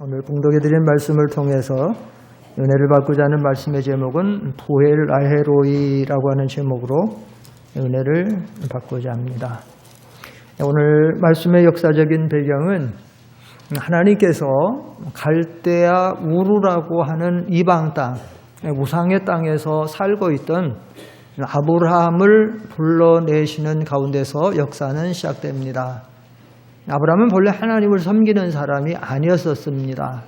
오늘 봉독해 드린 말씀을 통해서 은혜를 받고자 하는 말씀의 제목은 보엘 아헤로이라고 하는 제목으로 은혜를 받고자 합니다. 오늘 말씀의 역사적인 배경은 하나님께서 갈대아 우르라고 하는 이방 땅, 우상의 땅에서 살고 있던 아브라함을 불러내시는 가운데서 역사는 시작됩니다. 아브라함은 본래 하나님을 섬기는 사람이 아니었었습니다.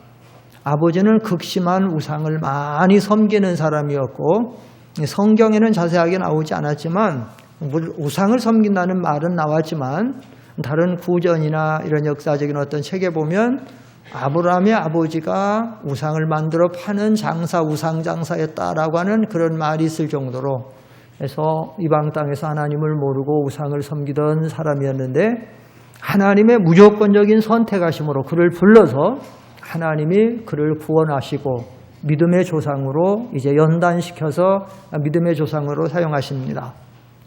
아버지는 극심한 우상을 많이 섬기는 사람이었고 성경에는 자세하게 나오지 않았지만 우상을 섬긴다는 말은 나왔지만 다른 구전이나 이런 역사적인 어떤 책에 보면 아브라함의 아버지가 우상을 만들어 파는 장사, 우상 장사였다라고 하는 그런 말이 있을 정도로 해서 이방 땅에서 하나님을 모르고 우상을 섬기던 사람이었는데 하나님의 무조건적인 선택하심으로 그를 불러서 하나님이 그를 구원하시고 믿음의 조상으로 이제 연단시켜서 믿음의 조상으로 사용하십니다.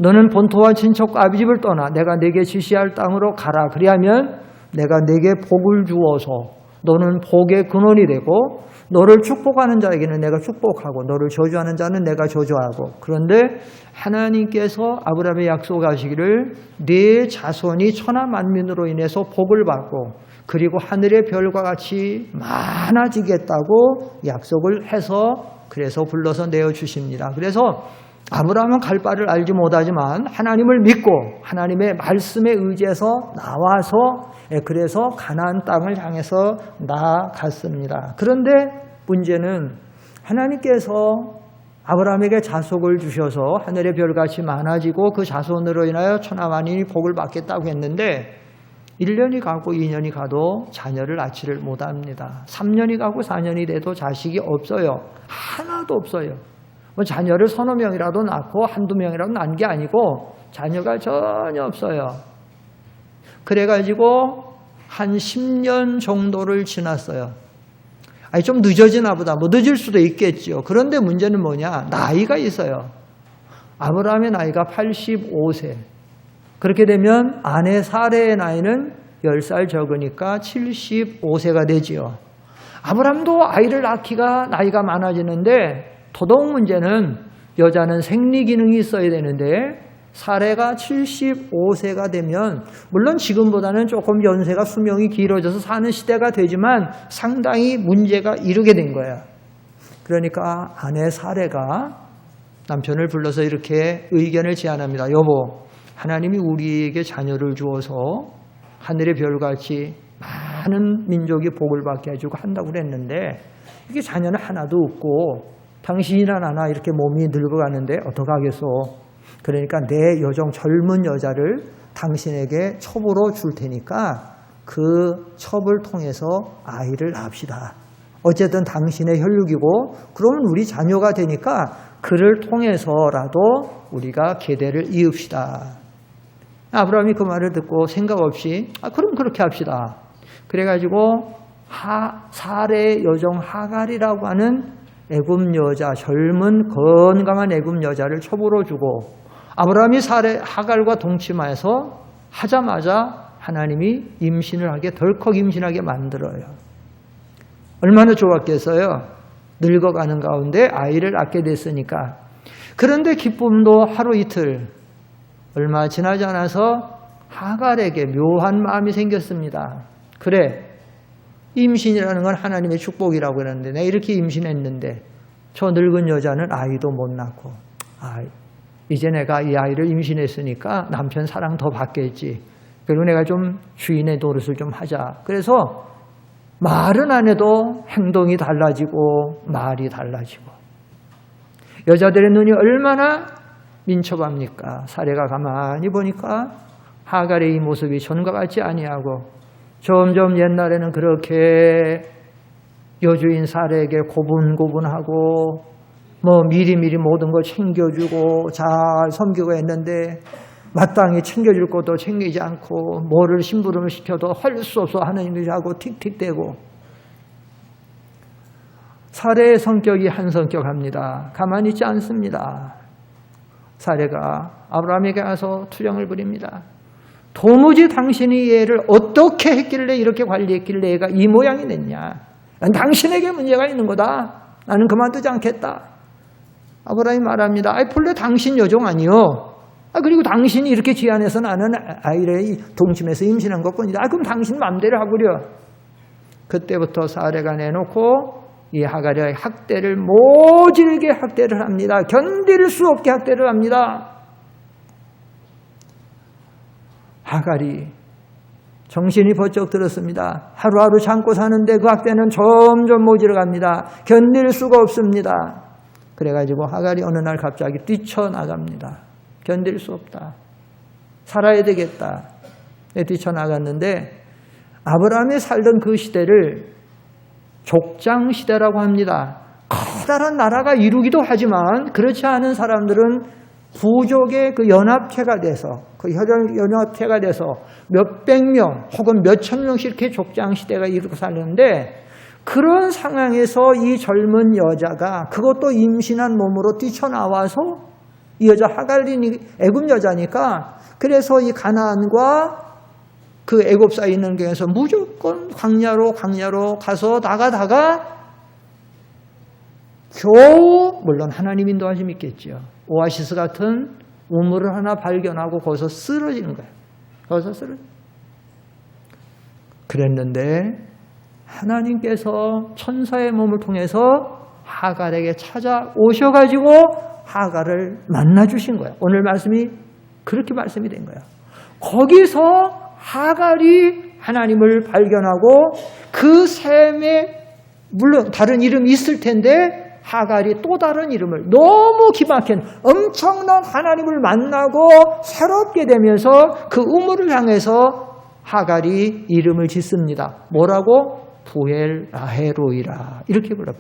너는 본토와 친척과 아비집을 떠나 내가 네게 지시할 땅으로 가라. 그리하면 내가 네게 복을 주어서 너는 복의 근원이 되고 너를 축복하는 자에게는 내가 축복하고 너를 저주하는 자는 내가 저주하고. 그런데 하나님께서 아브라함에 약속하시기를 네 자손이 천하 만민으로 인해서 복을 받고 그리고 하늘의 별과 같이 많아지겠다고 약속을 해서 그래서 불러서 내어주십니다. 그래서 아브라함은 갈 바를 알지 못하지만 하나님을 믿고 하나님의 말씀에 의지해서 나와서 그래서 가나안 땅을 향해서 나아갔습니다. 그런데 문제는 하나님께서 아브라함에게 자손을 주셔서 하늘의 별같이 많아지고 그 자손으로 인하여 천하 만민이 복을 받겠다고 했는데 1년이 가고 2년이 가도 자녀를 낳지를 못합니다. 3년이 가고 4년이 돼도 자식이 없어요. 하나도 없어요. 뭐 자녀를 서너 명이라도 낳고 한두 명이라도 낳은 게 아니고 자녀가 전혀 없어요. 그래가지고 한 10년 정도를 지났어요. 아니 좀 늦어지나 보다. 뭐 늦을 수도 있겠죠. 그런데 문제는 뭐냐? 나이가 있어요. 아브라함의 나이가 85세. 그렇게 되면 아내 사레의 나이는 10살 적으니까 75세가 되지요. 아브라함도 아이를 낳기가 나이가 많아지는데 더더욱 문제는 여자는 생리 기능이 있어야 되는데 사례가 75세가 되면 물론 지금보다는 조금 연세가 수명이 길어져서 사는 시대가 되지만 상당히 문제가 이르게 된 거야. 그러니까 아내 사례가 남편을 불러서 이렇게 의견을 제안합니다. 여보, 하나님이 우리에게 자녀를 주어서 하늘의 별같이 많은 민족이 복을 받게 해주고 한다고 그랬는데 이게 자녀는 하나도 없고 당신이나 나나 이렇게 몸이 늙어가는데 어떡하겠소? 그러니까 내 여종 젊은 여자를 당신에게 첩으로 줄 테니까 그 첩을 통해서 아이를 낳읍시다. 어쨌든 당신의 혈육이고 그러면 우리 자녀가 되니까 그를 통해서라도 우리가 계대를 이읍시다. 아브라함이 그 말을 듣고 생각 없이 그럼 그렇게 합시다. 그래가지고 사레의 여종 하갈이라고 하는 애굽 여자, 젊은 건강한 애굽 여자를 첩으로 주고 아브라함이 하갈과 동침해서 하자마자 하나님이 임신을 하게 덜컥 임신하게 만들어요. 얼마나 좋았겠어요. 늙어가는 가운데 아이를 낳게 됐으니까. 그런데 기쁨도 하루 이틀 얼마 지나지 않아서 하갈에게 묘한 마음이 생겼습니다. 그래, 임신이라는 건 하나님의 축복이라고 그러는데 내가 이렇게 임신했는데 저 늙은 여자는 아이도 못 낳고 이제 내가 이 아이를 임신했으니까 남편 사랑 더 받겠지. 그리고 내가 좀 주인의 노릇을 좀 하자. 그래서 말은 안 해도 행동이 달라지고 말이 달라지고 여자들의 눈이 얼마나 민첩합니까? 사례가 가만히 보니까 하갈의 이 모습이 전과 같지 아니하고 점점 옛날에는 그렇게 여주인 사례에게 고분고분하고 뭐 미리미리 모든 걸 챙겨주고 잘 섬기고 했는데 마땅히 챙겨줄 것도 챙기지 않고 뭐를 심부름을 시켜도 할 수 없어 하나님이 하고 틱틱대고 사례의 성격이 한 성격합니다. 가만히 있지 않습니다. 사례가 아브라함에게 가서 투정을 부립니다. 도무지 당신이 얘를 어떻게 했길래 이렇게 관리했길래 얘가 이 모양이 됐냐. 당신에게 문제가 있는 거다. 나는 그만두지 않겠다. 아브라함이 말합니다. 본래 당신 여종 아니요. 그리고 당신이 이렇게 제안해서 나는 아이를 동침해서 임신한 것뿐이다. 그럼 당신 마음대로 하구려. 그때부터 사레가 내놓고 이 하갈의 학대를 모질게 학대를 합니다. 견딜 수 없게 학대를 합니다. 하갈이 정신이 번쩍 들었습니다. 하루하루 참고 사는데 그 학대는 점점 모질어갑니다. 견딜 수가 없습니다. 그래가지고 하갈이 어느 날 갑자기 뛰쳐나갑니다. 견딜 수 없다. 살아야 되겠다. 뛰쳐나갔는데 아브라함이 살던 그 시대를 족장 시대라고 합니다. 커다란 나라가 이루기도 하지만 그렇지 않은 사람들은 부족의 그 연합체가 돼서 몇백 명 혹은 몇천 명씩 이렇게 족장 시대가 이루고 살렸는데 그런 상황에서 이 젊은 여자가 그것도 임신한 몸으로 뛰쳐나와서 이 여자 하갈이 애굽 여자니까 그래서 이 가나안과 그 애굽 사이에 있는 경에서 무조건 광야로 가서 나가다가 겨우 물론 하나님 인도하심 있겠죠. 오아시스 같은 우물을 하나 발견하고 거기서 쓰러지는 거예요. 거기서 그랬는데 하나님께서 천사의 몸을 통해서 하갈에게 찾아오셔가지고 하갈을 만나주신 거예요. 오늘 말씀이 그렇게 말씀이 된 거예요. 거기서 하갈이 하나님을 발견하고 그 셈에 물론 다른 이름이 있을 텐데 하갈이 또 다른 이름을 너무 기막힌 엄청난 하나님을 만나고 새롭게 되면서 그 우물을 향해서 하갈이 이름을 짓습니다. 뭐라고? 부엘라헤로이라 이렇게 불러요.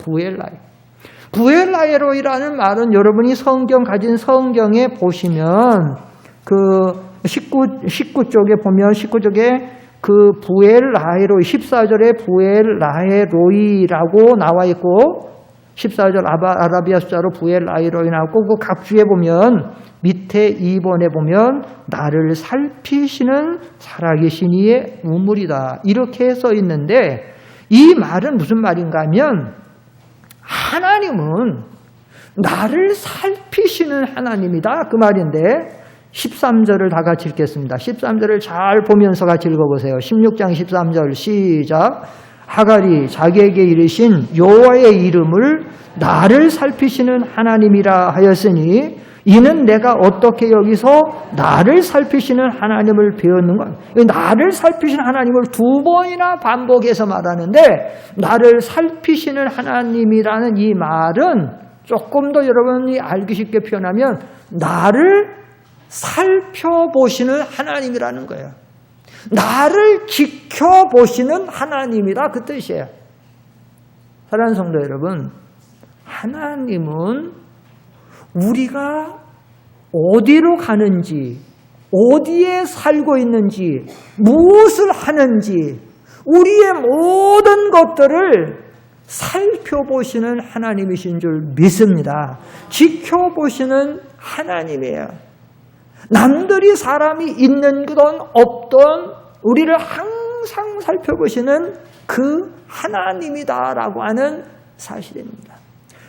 부엘라헤로이라는 말은 여러분이 성경에 보시면 그 19쪽에 보면 19쪽에 그 부엘라헤로이 14절에 부엘라헤로이라고 나와 있고 14절 아라비아 숫자로 부엘라헤로이 나왔고 그 각주에 보면 밑에 2번에 보면 나를 살피시는 살아계신 이의 우물이다 이렇게 써 있는데 이 말은 무슨 말인가 하면 하나님은 나를 살피시는 하나님이다 그 말인데 13절을 다 같이 읽겠습니다. 13절을 잘 보면서 같이 읽어보세요. 16장 13절 시작. 하갈이 자기에게 이르신 여호와의 이름을 나를 살피시는 하나님이라 하였으니 이는 내가 어떻게 여기서 나를 살피시는 하나님을 배웠는가? 나를 살피시는 하나님을 두 번이나 반복해서 말하는데 나를 살피시는 하나님이라는 이 말은 조금 더 여러분이 알기 쉽게 표현하면 나를 살펴보시는 하나님이라는 거예요. 나를 지켜보시는 하나님이다 그 뜻이에요. 사랑하는 성도 여러분, 하나님은 우리가 어디로 가는지, 어디에 살고 있는지, 무엇을 하는지 우리의 모든 것들을 살펴보시는 하나님이신 줄 믿습니다. 지켜보시는 하나님이에요. 남들이 사람이 있는 건 없던 우리를 항상 살펴보시는 그 하나님이다라고 하는 사실입니다.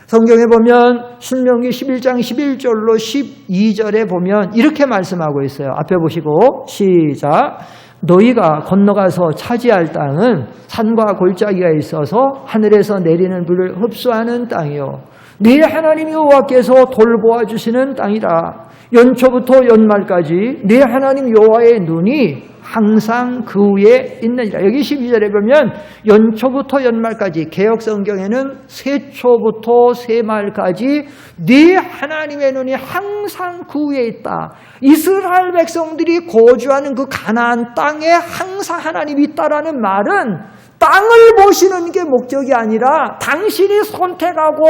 성경에 보면 신명기 11장 11절로 12절에 보면 이렇게 말씀하고 있어요. 앞에 보시고 시작. 너희가 건너가서 차지할 땅은 산과 골짜기가 있어서 하늘에서 내리는 물을 흡수하는 땅이요 네 하나님 여호와께서 돌보아 주시는 땅이라. 연초부터 연말까지 네 하나님 여호와의 눈이 항상 그 위에 있느니라. 여기 12절에 보면 연초부터 연말까지 개역 성경에는 세초부터 세말까지 네 하나님의 눈이 항상 그 위에 있다. 이스라엘 백성들이 거주하는 그 가나안 땅에 항상 하나님이 있다라는 말은 땅을 보시는 게 목적이 아니라 당신이 선택하고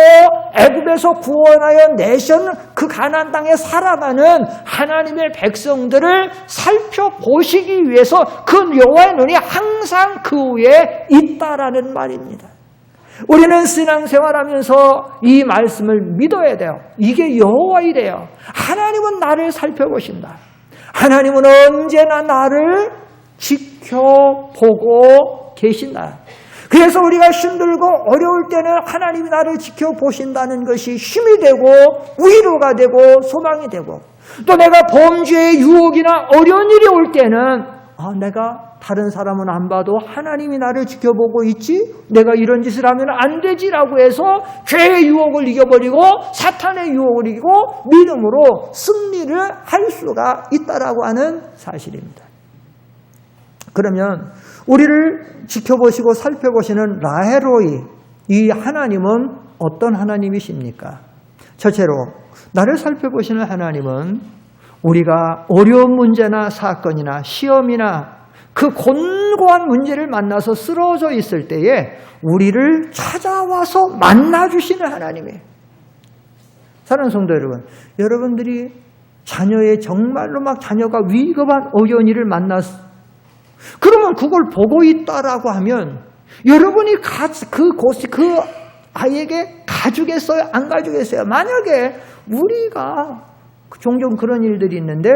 애굽에서 구원하여 내신 그 가나안 땅에 살아가는 하나님의 백성들을 살펴보시기 위해서 그 여호와의 눈이 항상 그 위에 있다라는 말입니다. 우리는 신앙생활하면서 이 말씀을 믿어야 돼요. 이게 여호와이래요. 하나님은 나를 살펴보신다. 하나님은 언제나 나를 지켜보고 계신다. 그래서 우리가 힘들고 어려울 때는 하나님이 나를 지켜보신다는 것이 힘이 되고 위로가 되고 소망이 되고, 또 내가 범죄의 유혹이나 어려운 일이 올 때는 내가 다른 사람은 안 봐도 하나님이 나를 지켜보고 있지, 내가 이런 짓을 하면 안 되지라고 해서 죄의 유혹을 이겨버리고 사탄의 유혹을 이기고 믿음으로 승리를 할 수가 있다라고 하는 사실입니다. 그러면 우리를 지켜보시고 살펴보시는 라헬로이, 이 하나님은 어떤 하나님이십니까? 첫째로 나를 살펴보시는 하나님은 우리가 어려운 문제나 사건이나 시험이나 그 곤고한 문제를 만나서 쓰러져 있을 때에 우리를 찾아와서 만나주시는 하나님이에요. 사랑하는 성도 여러분, 여러분들이 자녀의 정말로 막 자녀가 위급한 어려운 일을 만났어. 그러면 그걸 보고 있다라고 하면 여러분이 그 아이에게 가주겠어요? 안 가주겠어요? 만약에 우리가 종종 그런 일들이 있는데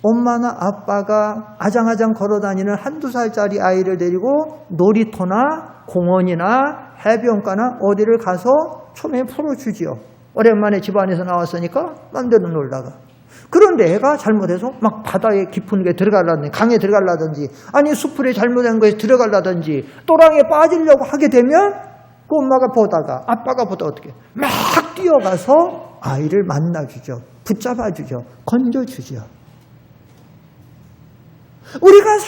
엄마나 아빠가 아장아장 걸어다니는 한두 살짜리 아이를 데리고 놀이터나 공원이나 해변가나 어디를 가서 처음에 풀어주지요. 오랜만에 집안에서 나왔으니까 맘대로 놀다가. 그런데 애가 잘못해서 막 바다에 깊은 게 들어가려든지 강에 들어가려든지 아니 수풀에 잘못한 거에 들어가려든지 또랑에 빠지려고 하게 되면 그 엄마가 보다가 아빠가 보다 어떻게 막 뛰어가서 아이를 만나주죠. 붙잡아주죠. 건져주죠. 우리가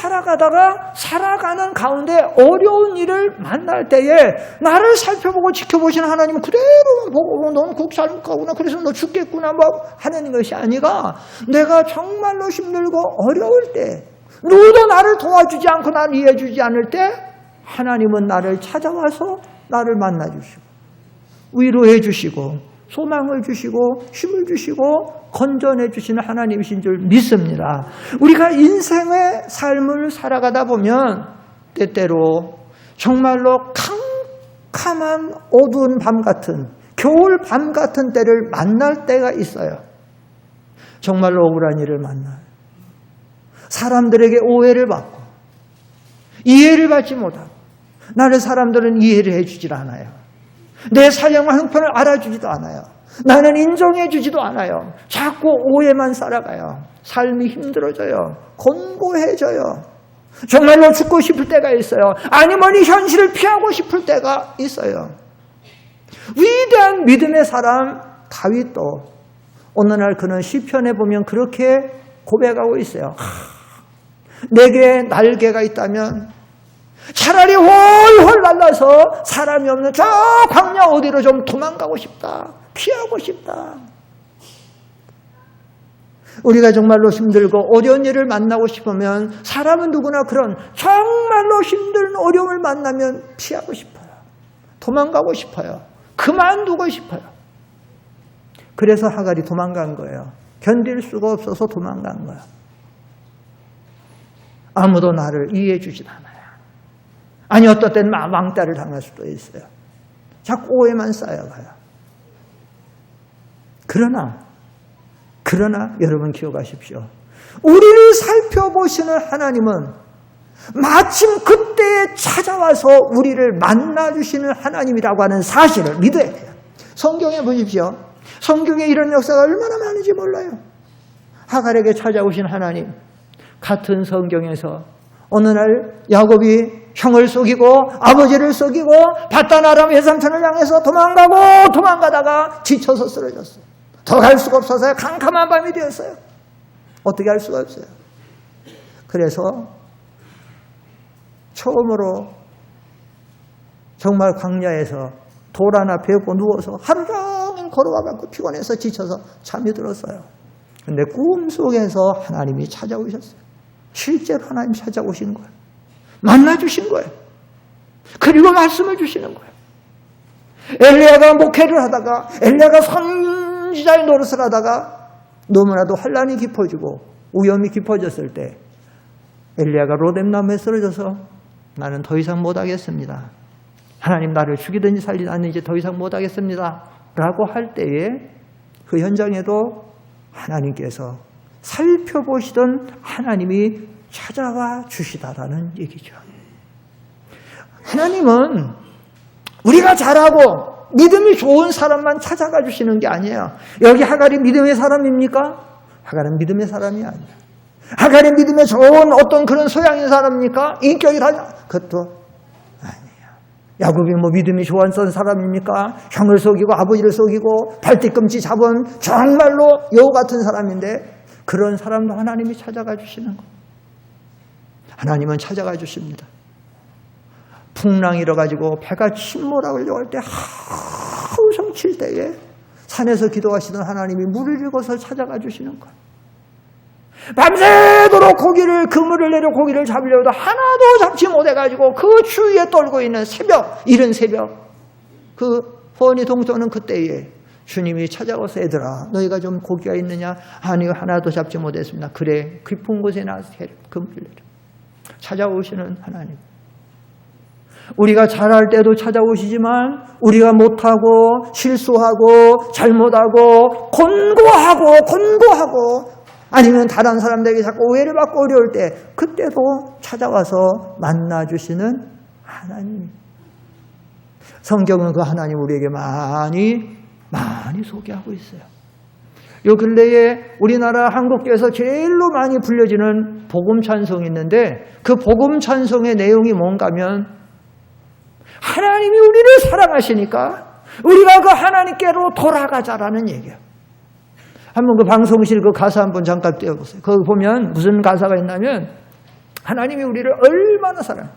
살아가는 가운데 어려운 일을 만날 때에 나를 살펴보고 지켜보시는 하나님은 그대로만 보고 너는 그렇게 잘못 가구나, 그래서 너 죽겠구나 뭐 하는 것이 아니라 내가 정말로 힘들고 어려울 때 누구도 나를 도와주지 않고 나를 이해해주지 않을 때 하나님은 나를 찾아와서 나를 만나주시고 위로해 주시고 소망을 주시고 힘을 주시고 건전해 주시는 하나님이신 줄 믿습니다. 우리가 인생의 삶을 살아가다 보면 때때로 정말로 캄캄한 어두운 밤 같은 겨울 밤 같은 때를 만날 때가 있어요. 정말로 억울한 일을 만나요. 사람들에게 오해를 받고 이해를 받지 못하고 나를 사람들은 이해를 해주질 않아요. 내 사정과 형편을 알아주지도 않아요. 나는 인정해 주지도 않아요. 자꾸 오해만 살아가요. 삶이 힘들어져요. 곤고해져요. 정말로 죽고 싶을 때가 있어요. 아니면 이 현실을 피하고 싶을 때가 있어요. 위대한 믿음의 사람 다윗도 어느 날 그는 시편에 보면 그렇게 고백하고 있어요. 내게 날개가 있다면 차라리 훨훨 날라서 사람이 없는 저 광야 어디로 좀 도망가고 싶다. 피하고 싶다. 우리가 정말로 힘들고 어려운 일을 만나고 싶으면 사람은 누구나 그런 정말로 힘든 어려움을 만나면 피하고 싶어요. 도망가고 싶어요. 그만두고 싶어요. 그래서 하갈이 도망간 거예요. 견딜 수가 없어서 도망간 거예요. 아무도 나를 이해해 주진 않아요. 아니 어떤 때는 왕따를 당할 수도 있어요. 자꾸 오해만 쌓여가요. 그러나 여러분 기억하십시오. 우리를 살펴보시는 하나님은 마침 그때에 찾아와서 우리를 만나주시는 하나님이라고 하는 사실을 믿어야 돼요. 성경에 보십시오. 성경에 이런 역사가 얼마나 많은지 몰라요. 하갈에게 찾아오신 하나님, 같은 성경에서 어느 날 야곱이 형을 속이고 아버지를 속이고 바단 아람 외삼촌을 향해서 도망가다가 지쳐서 쓰러졌어요. 더 갈 수가 없어서 캄캄한 밤이 되었어요. 어떻게 할 수가 없어요. 그래서 처음으로 정말 광야에서 돌 하나 베고 누워서 하루 종일 걸어와갖고 피곤해서 지쳐서 잠이 들었어요. 근데 꿈속에서 하나님이 찾아오셨어요. 실제로 하나님 찾아오신 거예요. 만나주신 거예요. 그리고 말씀을 주시는 거예요. 엘리야가 목회를 하다가 엘리야가 선지자의 노릇을 하다가 너무나도 환란이 깊어지고 위험이 깊어졌을 때 엘리야가 로뎀나무에 쓰러져서 나는 더 이상 못하겠습니다. 하나님 나를 죽이든지 살리든지 나는 이제 더 이상 못하겠습니다. 라고 할 때에 그 현장에도 하나님께서 살펴보시던 하나님이 찾아와 주시다라는 얘기죠. 하나님은 우리가 잘하고 믿음이 좋은 사람만 찾아가 주시는 게 아니에요. 여기 하갈이 믿음의 사람입니까? 하갈은 믿음의 사람이 아니에요. 하갈이 믿음에 좋은 어떤 그런 소양인 사람입니까? 인격이 다 그것도 아니에요. 야곱이 뭐 믿음이 좋았던 사람입니까? 형을 속이고 아버지를 속이고 발뒤꿈치 잡은 정말로 여우 같은 사람인데 그런 사람도 하나님이 찾아가 주시는 거예요. 하나님은 찾아가 주십니다. 풍랑이 일어가지고 배가 침몰하려고 할 때 하우성 칠 때에 산에서 기도하시던 하나님이 물을 읽어서 찾아가 주시는 거예요. 밤새도록 그물을 내려 고기를 잡으려도 하나도 잡지 못해가지고 그 추위에 떨고 있는 새벽, 이른 새벽, 그 후원이 동서는 그때에 주님이 찾아와서 얘들아 너희가 좀 고기가 있느냐? 아니요 하나도 잡지 못했습니다. 그래 깊은 곳에 나서 그물을 내려. 찾아오시는 하나님. 우리가 잘할 때도 찾아오시지만 우리가 못하고 실수하고 잘못하고 곤고하고 아니면 다른 사람들에게 자꾸 오해를 받고 어려울 때 그때도 찾아와서 만나주시는 하나님. 성경은 그 하나님 우리에게 많이 소개하고 있어요. 요 근래에 우리나라 한국교회에서 제일로 많이 불려지는 복음 찬송이 있는데 그 복음 찬송의 내용이 뭔가 하면 하나님이 우리를 사랑하시니까 우리가 그 하나님께로 돌아가자라는 얘기예요. 한번 그 방송실 그 가사 한번 잠깐 띄워보세요. 거기 보면 무슨 가사가 있냐면 하나님이 우리를 얼마나 사랑해.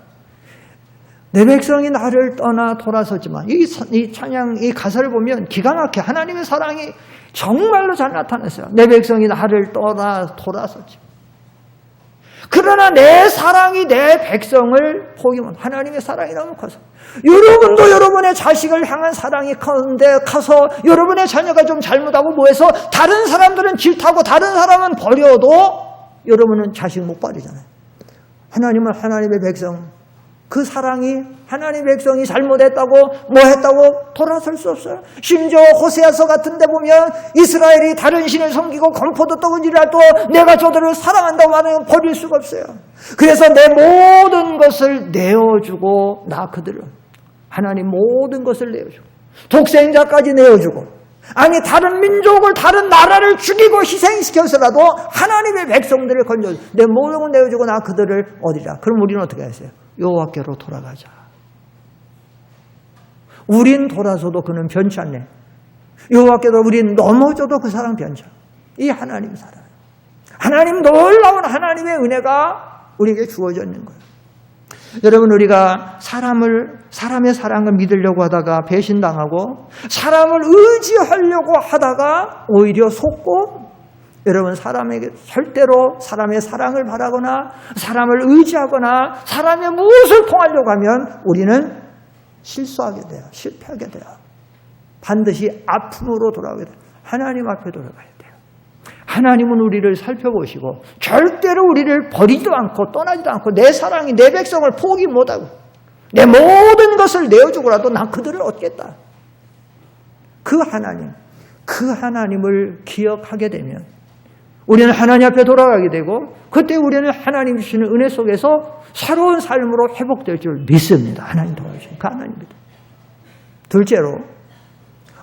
내 백성이 나를 떠나 돌아섰지만 이 찬양 이 가사를 보면 기가 막혀. 하나님의 사랑이 정말로 잘 나타났어요. 내 백성이 나를 떠나 돌아섰지. 그러나 내 사랑이 내 백성을 포기하면 하나님의 사랑이 너무 커서 여러분도 여러분의 자식을 향한 사랑이 커는데 커서 여러분의 자녀가 좀 잘못하고 뭐해서 다른 사람들은 질타하고 다른 사람은 버려도 여러분은 자식 못 버리잖아요. 하나님은 하나님의 백성 그 사랑이 하나님의 백성이 잘못했다고 뭐 했다고 돌아설 수 없어요. 심지어 호세아서 같은 데 보면 이스라엘이 다른 신을 섬기고 건포도 떡은지라도 내가 저들을 사랑한다고 하면 버릴 수가 없어요. 그래서 내 모든 것을 내어주고 나 그들을 하나님 모든 것을 내어주고 독생자까지 내어주고 아니 다른 민족을 다른 나라를 죽이고 희생시켜서라도 하나님의 백성들을 건져주고 내 모든 걸 내어주고 나 그들을 어디라. 그럼 우리는 어떻게 하세요? 여호와께로 돌아가자. 우린 돌아서도 그는 변치 않네. 여호와께도 우린 넘어져도 그 사람 변치 않아. 이 하나님 사랑. 하나님 놀라운 하나님의 은혜가 우리에게 주어져 있는 거예요. 여러분 우리가 사람의 사랑을 믿으려고 하다가 배신당하고 사람을 의지하려고 하다가 오히려 속고 여러분 사람에게 절대로 사람의 사랑을 바라거나 사람을 의지하거나 사람의 무엇을 통하려고 하면 우리는 실수하게 돼요. 실패하게 돼요. 반드시 아픔으로 돌아오게 돼요. 하나님 앞에 돌아가야 돼요. 하나님은 우리를 살펴보시고 절대로 우리를 버리지도 않고 떠나지도 않고 내 사랑이 내 백성을 포기 못하고 내 모든 것을 내어주고라도 난 그들을 얻겠다. 그 하나님을 기억하게 되면 우리는 하나님 앞에 돌아가게 되고 그때 우리는 하나님 주시는 은혜 속에서 새로운 삶으로 회복될 줄 믿습니다. 하나님 도와주시는 그 하나님입니다. 둘째로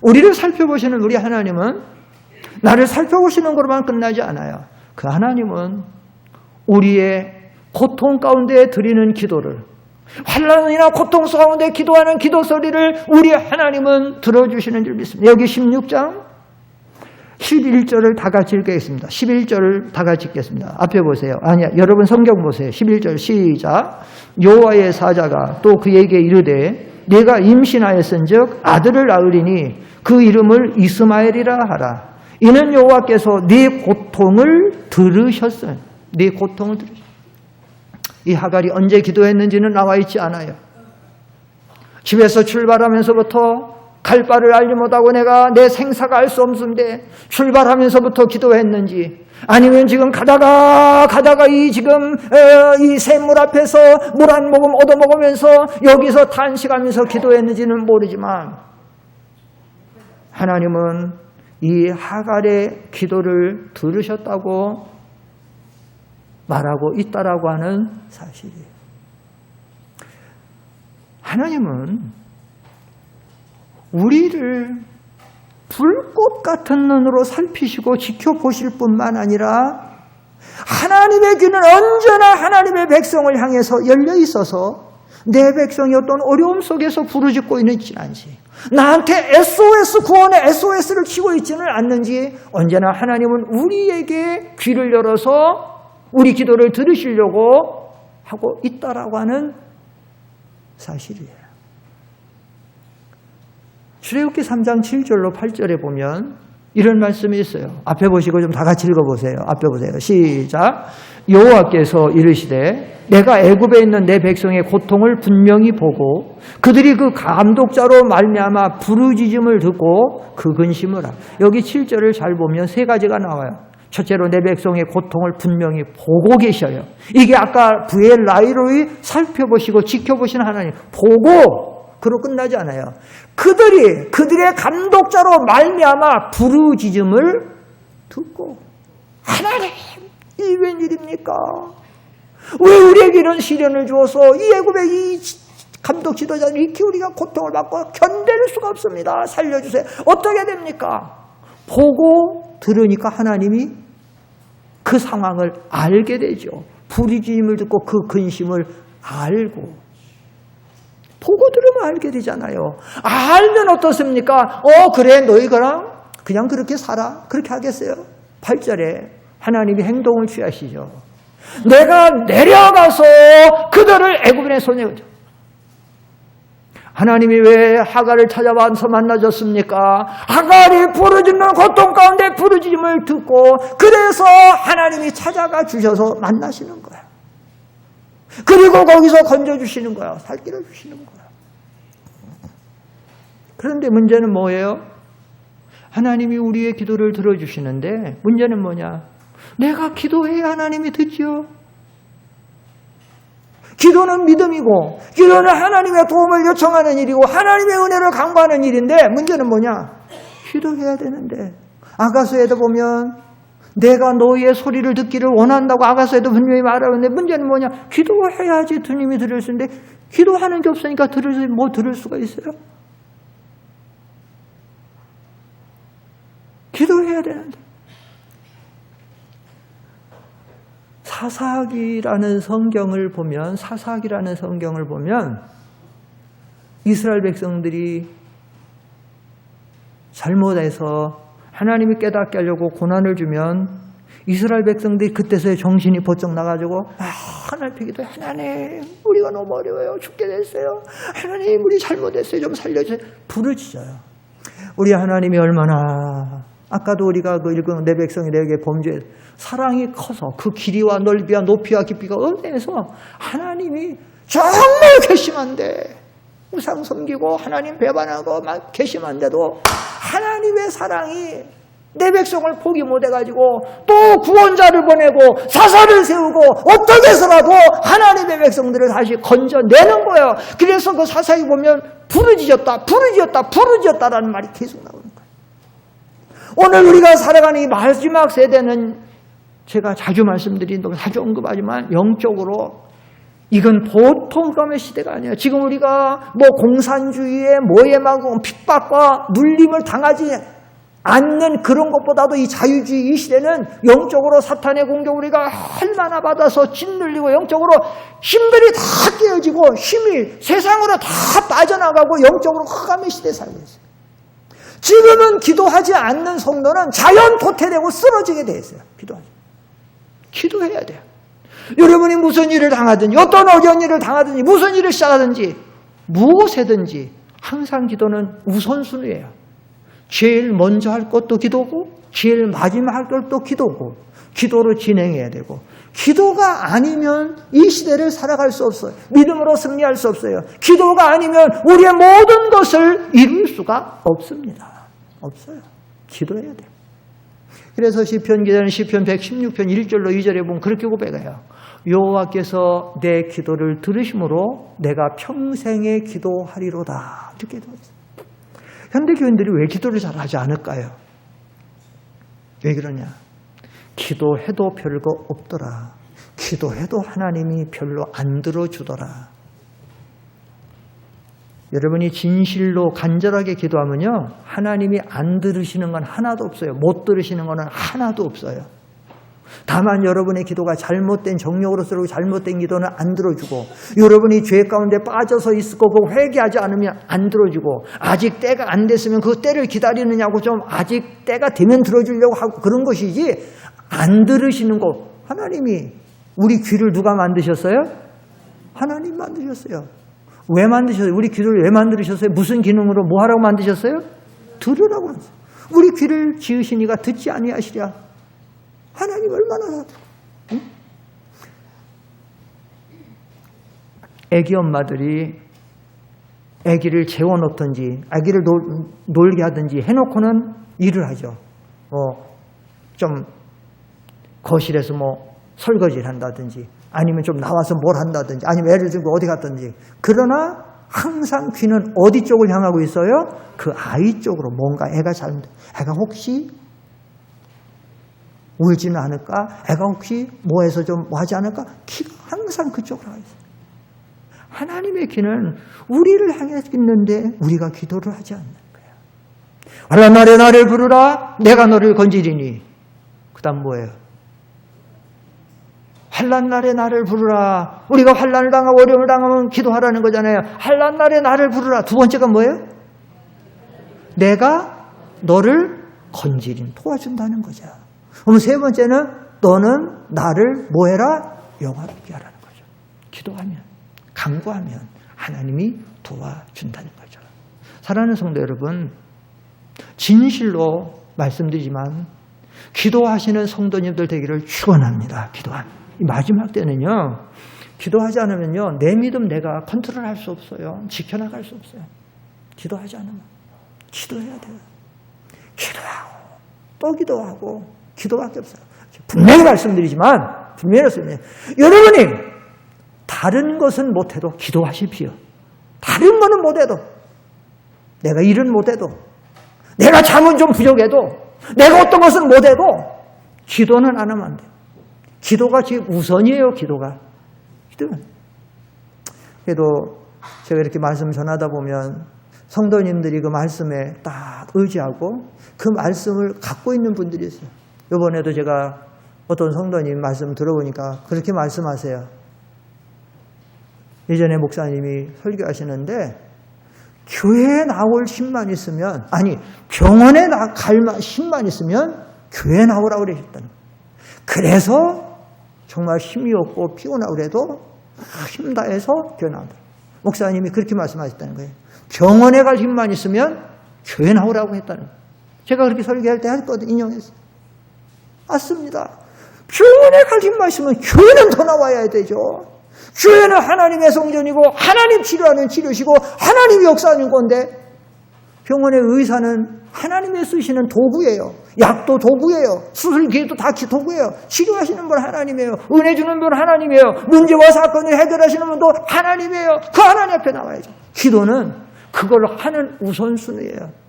우리를 살펴보시는 우리 하나님은 나를 살펴보시는 것으로만 끝나지 않아요. 그 하나님은 우리의 고통 가운데 드리는 기도를 환난이나 고통 가운데 기도하는 기도 소리를 우리 하나님은 들어주시는 줄 믿습니다. 여기 16장 11절을 다 같이 읽겠습니다. 11절을 다 같이 읽겠습니다. 앞에 보세요. 아니야, 여러분 성경 보세요. 11절 시작. 여호와의 사자가 또 그에게 이르되 네가 임신하였은즉 아들을 낳으리니 그 이름을 이스마엘이라 하라. 이는 여호와께서 네 고통을 들으셨어요. 네 고통을 들으셨어요. 이 하갈이 언제 기도했는지는 나와 있지 않아요. 집에서 출발하면서부터 갈 바를 알지 못하고 내가 내 생사가 알 수 없는데 출발하면서부터 기도했는지 아니면 지금 가다가 이 지금 이 샘물 앞에서 물 한 모금 얻어먹으면서 여기서 탄식하면서 기도했는지는 모르지만 하나님은 이 하갈의 기도를 들으셨다고 말하고 있다라고 하는 사실이에요. 하나님은 우리를 불꽃 같은 눈으로 살피시고 지켜보실 뿐만 아니라 하나님의 귀는 언제나 하나님의 백성을 향해서 열려 있어서 내 백성이 어떤 어려움 속에서 부르짖고 있는지 아닌지, 나한테 SOS 구원의 SOS를 치고 있지는 않는지 언제나 하나님은 우리에게 귀를 열어서 우리 기도를 들으시려고 하고 있다라고 하는 사실이에요. 출애굽기 3장 7절로 8절에 보면 이런 말씀이 있어요. 앞에 보시고 좀 다 같이 읽어보세요. 앞에 보세요. 시작. 여호와께서 이르시되 내가 애굽에 있는 내 백성의 고통을 분명히 보고 그들이 그 감독자로 말미암아 부르짖음을 듣고 그 근심을 하라. 여기 7절을 잘 보면 세 가지가 나와요. 첫째로 내 백성의 고통을 분명히 보고 계셔요. 이게 아까 VLI로이 살펴보시고 지켜보시는 하나님. 보고 그로 끝나지 않아요. 그들의 감독자로 말미암아 부르짖음을 듣고, 하나님 이 웬일입니까? 왜 우리에게 이런 시련을 주어서 이 애굽의 이 감독 지도자들 이렇게 우리가 고통을 받고 견딜 수가 없습니다. 살려주세요. 어떻게 됩니까? 보고 들으니까 하나님이 그 상황을 알게 되죠. 부르짖음을 듣고 그 근심을 알고, 보고 들으면 알게 되잖아요. 알면 어떻습니까? 그래 너희 그냥 그렇게 살아. 그렇게 하겠어요? 8절에 하나님이 행동을 취하시죠. 내가 내려가서 그들을 애굽인의 손에 오죠. 하나님이 왜 하갈을 찾아와서 만나줬습니까? 하갈이 부르짖는 고통 가운데 부르짖음을 듣고, 그래서 하나님이 찾아가 주셔서 만나시는 거예요. 그리고 거기서 건져주시는 거예요. 살 길을 주시는 거예요. 그런데 문제는 뭐예요? 하나님이 우리의 기도를 들어주시는데 문제는 뭐냐? 내가 기도해야 하나님이 듣지요. 기도는 믿음이고, 기도는 하나님의 도움을 요청하는 일이고, 하나님의 은혜를 간구하는 일인데, 문제는 뭐냐? 기도해야 되는데, 아가서에도 보면 내가 너희의 소리를 듣기를 원한다고 아가서에도 분명히 말하는데, 문제는 뭐냐? 기도해야지 주님이 들을 수 있는데, 기도하는 게 없으니까 들을 수가 있어요? 기도해야 되는데. 사사기라는 성경을 보면 이스라엘 백성들이 잘못해서 하나님이 깨닫게 하려고 고난을 주면 이스라엘 백성들이 그때서야 정신이 번쩍 나가지고 하나님 기도해. 하나님 우리가 너무 어려워요. 죽게 됐어요. 하나님 우리 잘못했어요. 좀 살려주세요. 부르짖어요. 우리 하나님이 얼마나, 아까도 우리가 그 읽은 내 백성이 내게 범죄, 사랑이 커서 그 길이와 넓이와 높이와 깊이가 은혜해서 하나님이 정말 괘씸한데, 우상 섬기고 하나님 배반하고 막 괘씸한데도 하나님의 사랑이 내 백성을 포기 못해가지고 또 구원자를 보내고 사사를 세우고 어떻게 해서라도 하나님의 백성들을 다시 건져내는 거예요. 그래서 그 사사에 보면 부르짖었다라는 말이 계속 나오는 거예요. 오늘 우리가 살아가는 이 마지막 세대는 제가 자주 말씀드린, 자주 언급하지만 영적으로 이건 보통 감의 시대가 아니에요. 지금 우리가 공산주의에 막 핍박과 눌림을 당하지 않는 그런 것보다도 이 자유주의 이 시대는 영적으로 사탄의 공격 우리가 얼마나 받아서 짓눌리고 영적으로 힘들이 다 깨어지고 힘이 세상으로 다 빠져나가고 영적으로 흑암의 시대에 살고 있어요. 지금은 기도하지 않는 성도는 자연 도태되고 쓰러지게 돼 있어요. 기도해야 돼요. 여러분이 무슨 일을 당하든지, 어떤 어려운 일을 당하든지, 무슨 일을 시작하든지, 무엇이든지 항상 기도는 우선순위예요. 제일 먼저 할 것도 기도고, 제일 마지막 할 것도 기도고, 기도로 진행해야 되고, 기도가 아니면 이 시대를 살아갈 수 없어요. 믿음으로 승리할 수 없어요. 기도가 아니면 우리의 모든 것을 이룰 수가 없습니다. 없어요. 기도해야 돼요. 그래서 시편 기자는 시편 116편 1절로 2절에 보면 그렇게 고백해요. 여호와께서 내 기도를 들으심으로 내가 평생에 기도하리로다. 이렇게 기도했어요. 현대교인들이 왜 기도를 잘하지 않을까요? 왜 그러냐? 기도해도 별거 없더라. 기도해도 하나님이 별로 안 들어주더라. 여러분이 진실로 간절하게 기도하면요, 하나님이 안 들으시는 건 하나도 없어요. 못 들으시는 건 하나도 없어요. 다만 여러분의 기도가 잘못된 정욕으로서 잘못된 기도는 안 들어주고, 여러분이 죄 가운데 빠져서 있고 그 회개하지 않으면 안 들어주고, 아직 때가 안 됐으면 그 때를 기다리느냐고 좀 아직 때가 되면 들어주려고 하고 그런 것이지, 안 들으시는 거, 하나님이 우리 귀를 누가 만드셨어요? 하나님 만드셨어요. 왜 만드셨어요? 우리 귀를 왜 만드셨어요? 무슨 기능으로 뭐 하라고 만드셨어요? 들으라고 그랬어요. 우리 귀를 지으시니가 듣지 아니하시랴. 하나님 얼마나 응? 애기 엄마들이 애기를 재워놓든지 애기를 놀게 하든지 해놓고는 일을 하죠. 좀 거실에서 설거지를 한다든지 아니면 좀 나와서 뭘 한다든지 아니면 애를 들고 어디 갔든지. 그러나 항상 귀는 어디 쪽을 향하고 있어요? 그 아이 쪽으로. 뭔가 애가 애가 혹시 울지는 않을까? 애가 혹시 뭐해서 좀 하지 않을까? 귀가 항상 그쪽으로 가 있어요. 하나님의 귀는 우리를 향해 있는데 우리가 기도를 하지 않는 거예요. 환난 날에 나를 부르라 내가 너를 건지리니. 그 다음 뭐예요? 환난 날에 나를 부르라. 우리가 환난을 당하고 어려움을 당하면 기도하라는 거잖아요. 환난 날에 나를 부르라. 두 번째가 뭐예요? 내가 너를 건지린, 도와준다는 거죠. 그럼 세 번째는 너는 나를 뭐해라? 영화롭게 하라는 거죠. 기도하면, 간구하면 하나님이 도와준다는 거죠. 사랑하는 성도 여러분, 진실로 말씀드리지만 기도하시는 성도님들 되기를 축원합니다. 기도합니다. 마지막 때는요, 기도하지 않으면요, 내 믿음 내가 컨트롤할 수 없어요. 지켜나갈 수 없어요. 기도하지 않으면. 기도해야 돼요. 기도하고 또 기도하고 기도밖에 없어요. 분명히 말씀드리지만, 여러분이 다른 것은 못해도 기도하십시오. 다른 거는 못해도, 내가 일은 못해도, 내가 잠은 좀 부족해도, 내가 어떤 것은 못해도 기도는 안 하면 안 돼요. 기도가 지금 우선이에요. 기도는. 그래도 제가 이렇게 말씀 전하다 보면 성도님들이 그 말씀에 딱 의지하고 그 말씀을 갖고 있는 분들이 있어요. 이번에도 제가 어떤 성도님 말씀 들어보니까 그렇게 말씀하세요. 예전에 목사님이 설교하시는데 교회에 나올 힘만 있으면, 아니 병원에 갈 힘만 있으면 교회에 나오라고 그러셨다는 거예요. 그래서 정말 힘이 없고 피곤하고 그래도 힘 다해서 교회 나온다. 목사님이 그렇게 말씀하셨다는 거예요. 병원에 갈 힘만 있으면 교회 나오라고 했다는 거예요. 제가 그렇게 설교할 때 했거든, 인용했어요. 맞습니다. 교회에 갈 힘만 있으면 교회는 더 나와야 되죠. 교회는 하나님의 성전이고 하나님 치료하는 치료시고 하나님이 역사하는 건데, 병원의 의사는 하나님이 쓰시는 도구예요. 약도 도구예요. 수술기도 다 도구예요. 치료하시는 분 하나님이에요. 은혜 주는 분 하나님이에요. 문제와 사건을 해결하시는 분도 하나님이에요. 그 하나님 앞에 나와야죠. 기도는 그걸 하는 우선순위예요.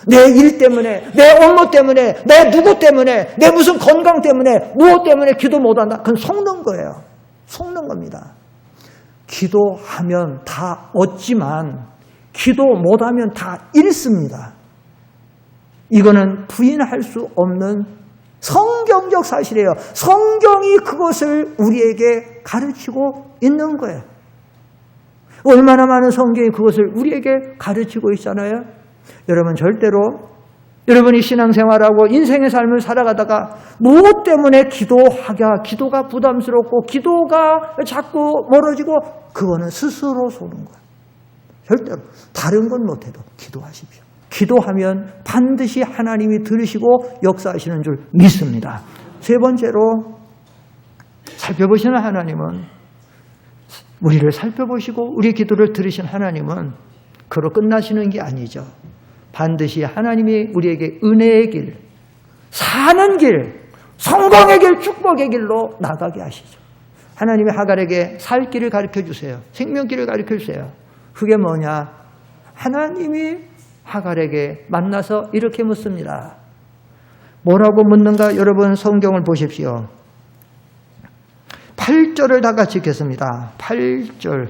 내 일 때문에, 내 업무 때문에, 내 누구 때문에, 내 무슨 건강 때문에, 무엇 때문에 기도 못한다. 그건 속는 거예요. 속는 겁니다. 기도하면 다 얻지만 기도 못하면 다 잃습니다. 이거는 부인할 수 없는 성경적 사실이에요. 성경이 그것을 우리에게 가르치고 있는 거예요. 얼마나 많은 성경이 그것을 우리에게 가르치고 있잖아요. 여러분 절대로 여러분이 신앙생활하고 인생의 삶을 살아가다가 무엇 때문에 기도가 부담스럽고 기도가 자꾸 멀어지고, 그거는 스스로 속는 거예요. 절대로 다른 건 못해도 기도하십시오. 기도하면 반드시 하나님이 들으시고 역사하시는 줄 믿습니다. 세 번째로 살펴보시는 하나님은, 우리를 살펴보시고 우리 기도를 들으신 하나님은 그로 끝나시는 게 아니죠. 반드시 하나님이 우리에게 은혜의 길, 사는 길, 성공의 길, 축복의 길로 나가게 하시죠. 하나님이 하갈에게 살 길을 가르쳐 주세요. 생명길을 가르쳐 주세요. 그게 뭐냐? 하나님이 하갈에게 만나서 이렇게 묻습니다. 뭐라고 묻는가? 여러분 성경을 보십시오. 8절을 다 같이 읽겠습니다. 8절.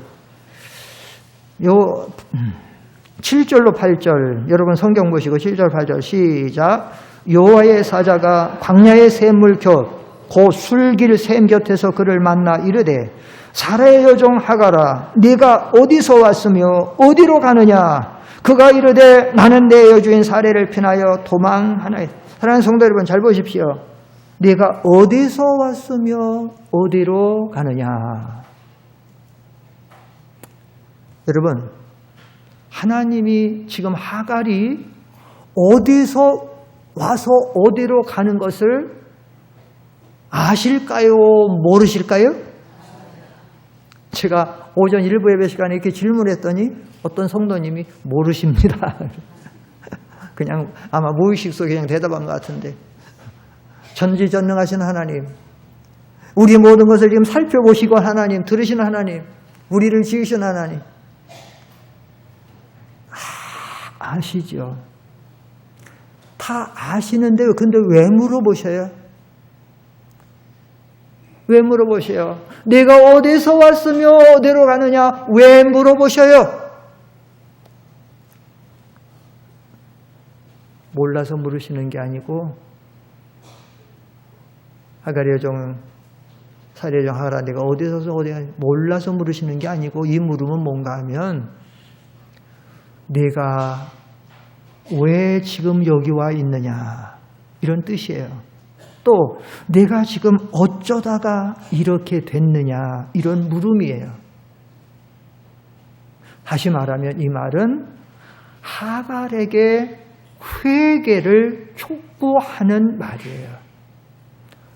요 7절로 8절 여러분 성경 보시고 7절 8절 시작. 여호와의 사자가 광야의 샘물 곁 곧 술길 샘 곁에서 그를 만나 이르되 사라의 여종 하가라 네가 어디서 왔으며 어디로 가느냐. 그가 이르되 나는 내 여주인 사례를 피하여 도망하나이다. 사랑하는 성도 여러분 잘 보십시오. 네가 어디서 왔으며 어디로 가느냐. 여러분 하나님이 지금 하갈이 어디서 와서 어디로 가는 것을 아실까요? 모르실까요? 제가 오전 일부 예배 시간에 이렇게 질문했더니 어떤 성도님이 모르십니다. 그냥 아마 무의식 속에 그냥 대답한 것 같은데 전지전능하신 하나님, 우리 모든 것을 지금 살펴보시고 하나님, 들으시는 하나님, 우리를 지으신 하나님 아시죠? 다 아시는데요. 근데 왜 물어보셔요? 왜 물어보셔요? 내가 어디서 왔으며 어디로 가느냐? 왜 물어보셔요? 몰라서 물으시는 게 아니고 하갈의 여종 사례 여종 하갈아 내가 어디서 어디 가느냐 몰라서 물으시는 게 아니고 이 물음은 뭔가 하면 내가 왜 지금 여기 와 있느냐 이런 뜻이에요. 또 내가 지금 어쩌다가 이렇게 됐느냐 이런 물음이에요. 다시 말하면 이 말은 하갈에게 회개를 촉구하는 말이에요.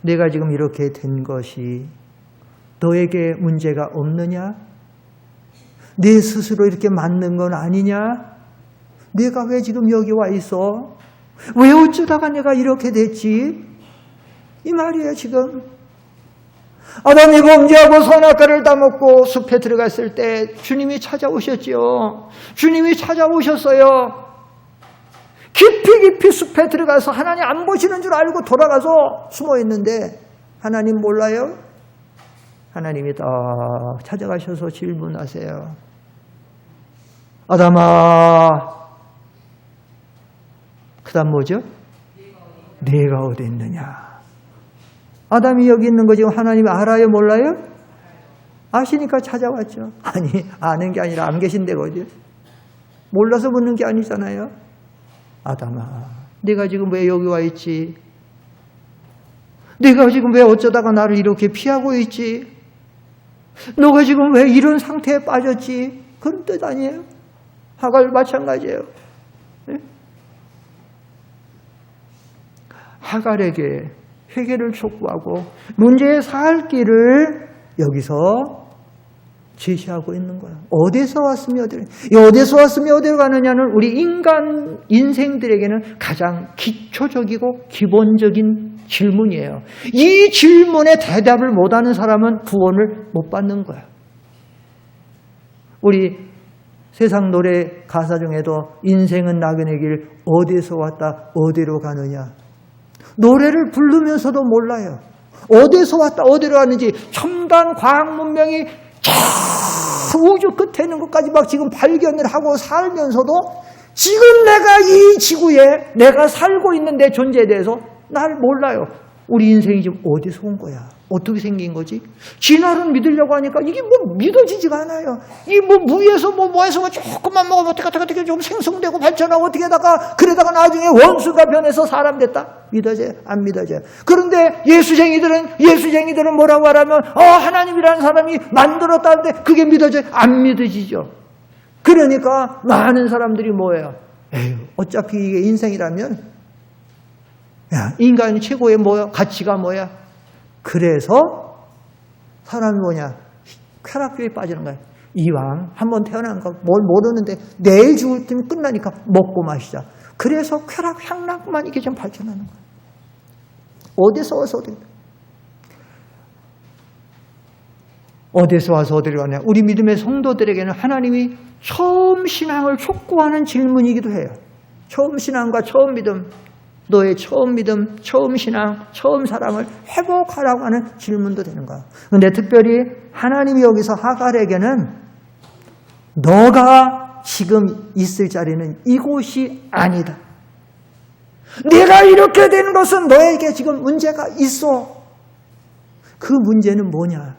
내가 지금 이렇게 된 것이 너에게 문제가 없느냐? 내 스스로 이렇게 맞는 건 아니냐? 내가 왜 지금 여기 와 있어? 왜 어쩌다가 내가 이렇게 됐지? 이 말이에요 지금. 아담이 범죄하고 선악과를 따먹고 숲에 들어갔을 때 주님이 찾아오셨지요. 주님이 찾아오셨어요. 깊이 숲에 들어가서 하나님 안 보시는 줄 알고 돌아가서 숨어 있는데 하나님 몰라요? 하나님이 딱 찾아가셔서 질문하세요. 아담아, 그 다음 뭐죠? 내가 어디 있느냐? 아담이 여기 있는 거 지금 하나님이 알아요? 몰라요? 아시니까 찾아왔죠. 아니, 아는 게 아니라 안 계신데 어디? 몰라서 묻는 게 아니잖아요. 아담아, 내가 지금 왜 여기 와 있지? 내가 지금 왜 어쩌다가 나를 이렇게 피하고 있지? 너가 지금 왜 이런 상태에 빠졌지? 그런 뜻 아니에요? 하갈 마찬가지예요. 네? 하갈에게 회개를 촉구하고 문제의 살 길을 여기서 제시하고 있는 거예요. 어디서 왔으며 어디로 가느냐는 우리 인간 인생들에게는 가장 기초적이고 기본적인 질문이에요. 이 질문에 대답을 못하는 사람은 구원을 못 받는 거예요. 우리 세상 노래 가사 중에도 인생은 나그네 길 어디서 왔다 어디로 가느냐 노래를 부르면서도 몰라요. 어디서 왔다 어디로 가는지 첨단 과학 문명이 저 우주 끝에 있는 것까지 막 지금 발견을 하고 살면서도 지금 내가 이 지구에 내가 살고 있는 내 존재에 대해서 날 몰라요. 우리 인생이 지금 어디서 온 거야? 어떻게 생긴 거지? 진화론 믿으려고 하니까 이게 뭐 믿어지지가 않아요. 이 뭐 무에서 뭐에서 조금만 먹으면 어떻게 좀 생성되고 발전하고 어떻게다가 그러다가 나중에 원수가 변해서 사람 됐다? 믿어져요? 안 믿어져요? 그런데 예수쟁이들은 뭐라고 하라면 하나님이라는 사람이 만들었다는데 그게 믿어져요? 안 믿어지죠. 그러니까 많은 사람들이 뭐예요? 에휴, 어차피 이게 인생이라면 인간이 최고의 뭐야? 가치가 뭐야? 그래서 사람이 뭐냐? 쾌락주의에 빠지는 거야. 이왕 한번 태어난 거 뭘 모르는데 내일 죽을 때면 끝나니까 먹고 마시자. 그래서 쾌락, 향락만 이게 좀 발전하는 거야. 어디서 와서 어디서 와서 어디로 가냐? 우리 믿음의 성도들에게는 하나님이 처음 신앙을 촉구하는 질문이기도 해요. 처음 신앙과 처음 믿음. 너의 처음 믿음, 처음 신앙, 처음 사랑을 회복하라고 하는 질문도 되는 거야. 그런데 특별히 하나님이 여기서 하갈에게는 너가 지금 있을 자리는 이곳이 아니다. 내가 이렇게 된 것은 너에게 지금 문제가 있어. 그 문제는 뭐냐?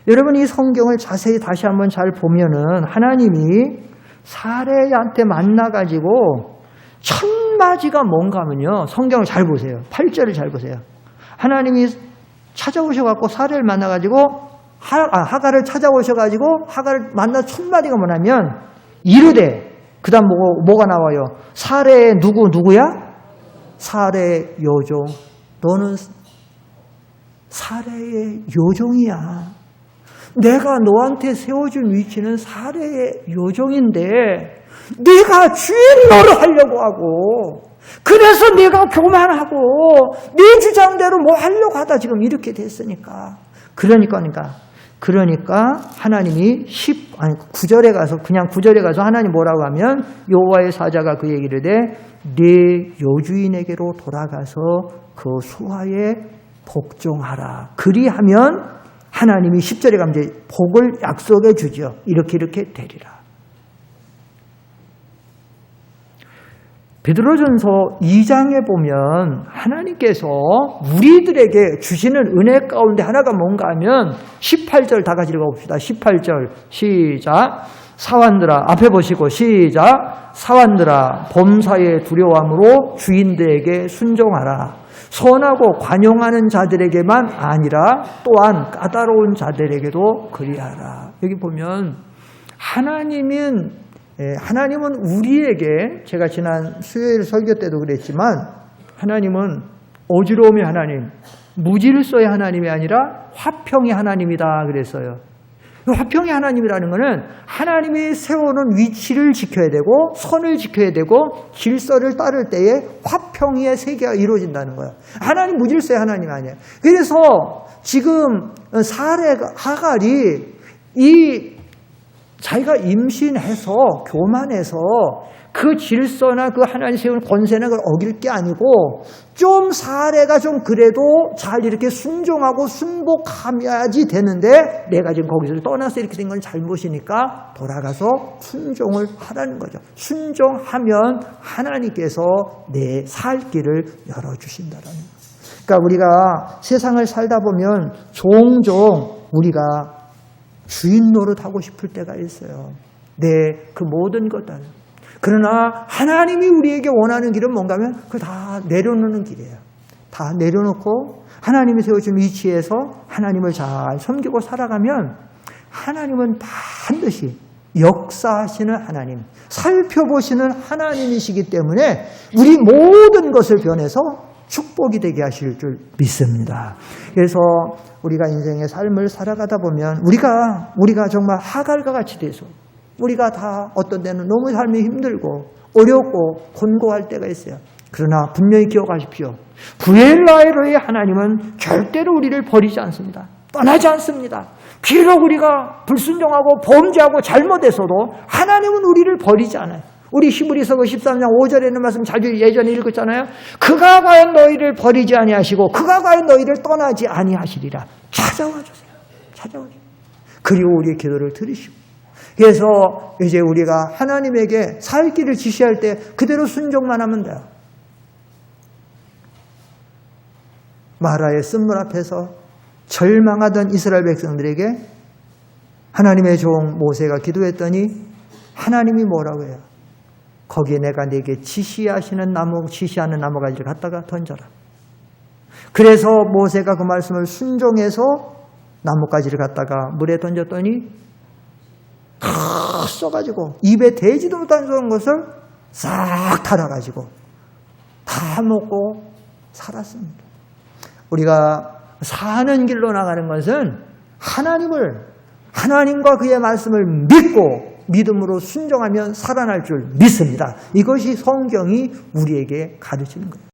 여러분 이 성경을 자세히 다시 한번 잘 보면은 하나님이 사레한테 만나가지고 첫 마디가 뭔가 하면요. 성경을 잘 보세요. 8절을 잘 보세요. 하나님이 찾아오셔갖고 사레를 만나가지고 하갈을 찾아오셔가지고 하갈을 만나 첫 마디가 뭐냐면 이르되 그 다음 뭐가 나와요? 사레의 누구야? 사레의 요종. 너는 사레의 요종이야. 내가 너한테 세워준 위치는 사레의 요종인데 네가 주인 노릇하려고 하고 그래서 네가 교만하고 네 주장대로 뭐 하려고 하다 지금 이렇게 됐으니까 그러니까 하나님이 9절에 가서 그냥 9절에 가서 하나님 뭐라고 하면 여호와의 사자가 그에게 이르되 네 요주인에게로 돌아가서 그 수하에 복종하라. 그리하면 하나님이 10절에 가면 이제 복을 약속해 주죠. 이렇게 되리라. 베드로전서 2장에 보면 하나님께서 우리들에게 주시는 은혜 가운데 하나가 뭔가 하면 18절 다 같이 읽어봅시다. 18절 시작. 사환들아 앞에 보시고 시작. 사환들아 범사에 두려워함으로 주인들에게 순종하라. 선하고 관용하는 자들에게만 아니라 또한 까다로운 자들에게도 그리하라. 여기 보면 하나님은 우리에게 제가 지난 수요일 설교 때도 그랬지만 하나님은 어지러움의 하나님, 무질서의 하나님이 아니라 화평의 하나님이다 그랬어요. 화평의 하나님이라는 것은 하나님이 세우는 위치를 지켜야 되고 선을 지켜야 되고 질서를 따를 때에 화평의 세계가 이루어진다는 거예요. 하나님 무질서의 하나님이 아니에요. 그래서 지금 하갈이 자기가 임신해서 교만해서 그 질서나 그 하나님 세운 권세나 그걸 어길 게 아니고 좀 사례가 좀 그래도 잘 이렇게 순종하고 순복하야지 되는데 내가 지금 거기서 떠나서 이렇게 된 건 잘못이니까 돌아가서 순종을 하라는 거죠. 순종하면 하나님께서 내 살 길을 열어주신다라는 거예요. 그러니까 우리가 세상을 살다 보면 종종 우리가 주인 노릇하고 싶을 때가 있어요. 그 모든 것들. 그러나 하나님이 우리에게 원하는 길은 뭔가 하면 그걸 다 내려놓는 길이에요. 다 내려놓고 하나님이 세워준 위치에서 하나님을 잘 섬기고 살아가면 하나님은 반드시 역사하시는 하나님, 살펴보시는 하나님이시기 때문에 우리 모든 것을 변해서 축복이 되게 하실 줄 믿습니다. 그래서 우리가 인생의 삶을 살아가다 보면 우리가 정말 하갈과 같이 돼서 우리가 다 어떤 때는 너무 삶이 힘들고 어렵고 곤고할 때가 있어요. 그러나 분명히 기억하십시오. 구엘라에로의 하나님은 절대로 우리를 버리지 않습니다. 떠나지 않습니다. 비록 우리가 불순종하고 범죄하고 잘못해서도 하나님은 우리를 버리지 않아요. 우리 히브리서 13장 5절에 있는 말씀 자주 예전에 읽었잖아요. 그가 과연 너희를 버리지 아니하시고 그가 과연 너희를 떠나지 아니하시리라. 찾아와 주세요. 그리고 우리의 기도를 들으시고. 그래서 이제 우리가 하나님에게 살 길을 지시할 때 그대로 순종만 하면 돼요. 마라의 쓴물 앞에서 절망하던 이스라엘 백성들에게 하나님의 종 모세가 기도했더니 하나님이 뭐라고 해요? 거기에 내가 네게 지시하는 나무가지를 갖다가 던져라. 그래서 모세가 그 말씀을 순종해서 나뭇가지를 갖다가 물에 던졌더니 다 써가지고 입에 대지도 못하는 것을 싹 달아가지고 다 먹고 살았습니다. 우리가 사는 길로 나가는 것은 하나님과 그의 말씀을 믿고 믿음으로 순종하면 살아날 줄 믿습니다. 이것이 성경이 우리에게 가르치는 거예요.